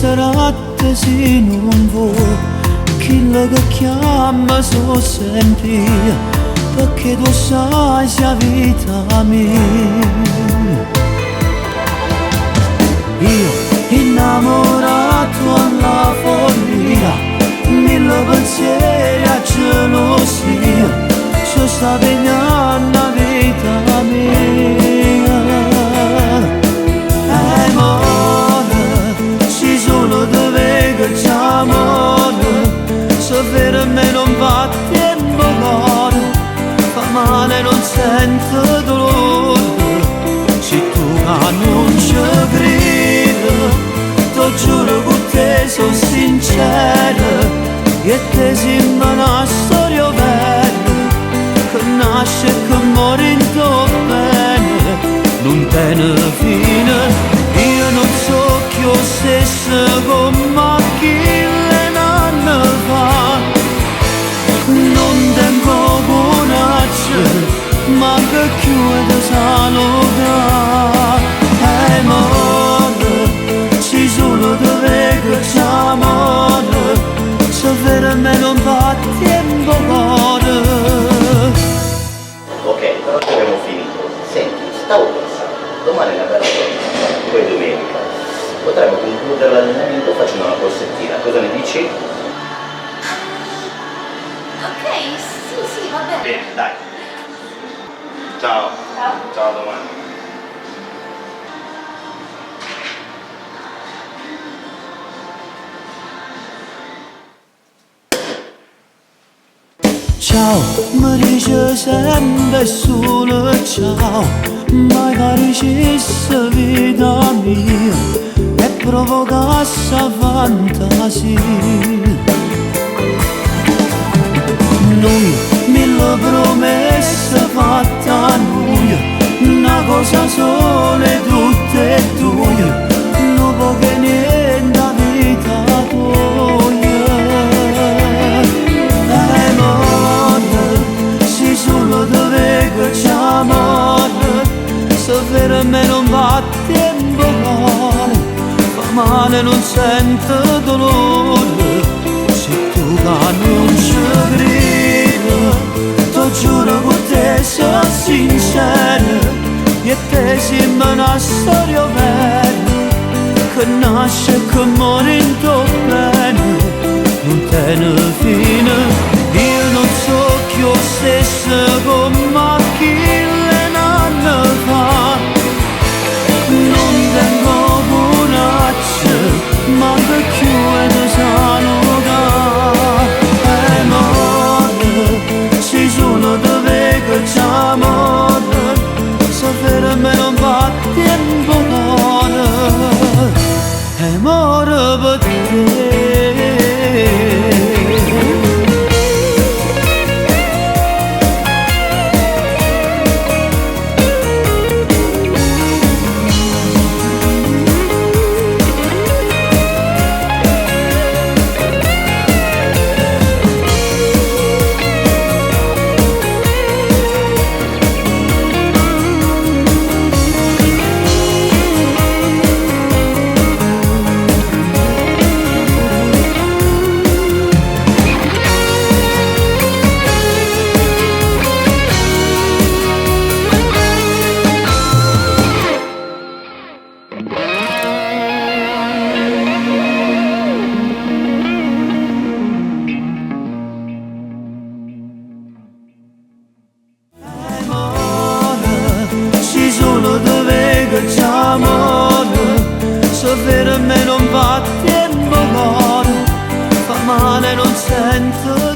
serate se non vuoi, chi che chiama so sempre, perché tu sai sia vita mia. Io innamorato alla follia, mille pensieri a gelosia, ci sta pigliando la vita mia. Amore, ci sono dove che c'è amore, se per me non va tempo cuore, fa male non sento dolore, se tu non ci credi, ti giuro che te sono sincero, e te sembra una storia vera, che nasce e che muore in tuo bene, non tiene fine. Io non so che io stesso come chi le nanne fa, non tengo coraggio, ma che chiude saluta. Amore, ci sono dove che c'è amore, se per me non va tempo cuore. Ok, però ci abbiamo finito. Senti, stavo pensando, domani è una bella giornata, poi domenica. Potremmo concludere l'allenamento facendo una corsettina, cosa ne dici? Ok, sì, va bene. Bene, dai. Ciao. Ciao. Ciao, a domani. Ciao, mi dice sempre solo ciao, magari ci sta vita mia e provoca sta fantasia. Noi, mille promesse fatte a noi, una cosa sola e tutte e due, non può che niente a vita tua. Solo dove che c'è amore, se per me non va tempo cuore, fa male non sento dolore, se tu non ci credi, ti giuro che te sei sincero, e te sembra una storia vera, che nasce e che muore in tuo bene, non tiene fine. Io non so che io stesso come chi le nanne fa, non tengo coraggio, ma che chiude saluta. Amore, ci sono dove che c'è amore, se per me non va tempo cuore, amore per te. Se per me non va tempo cuore, fa male non sento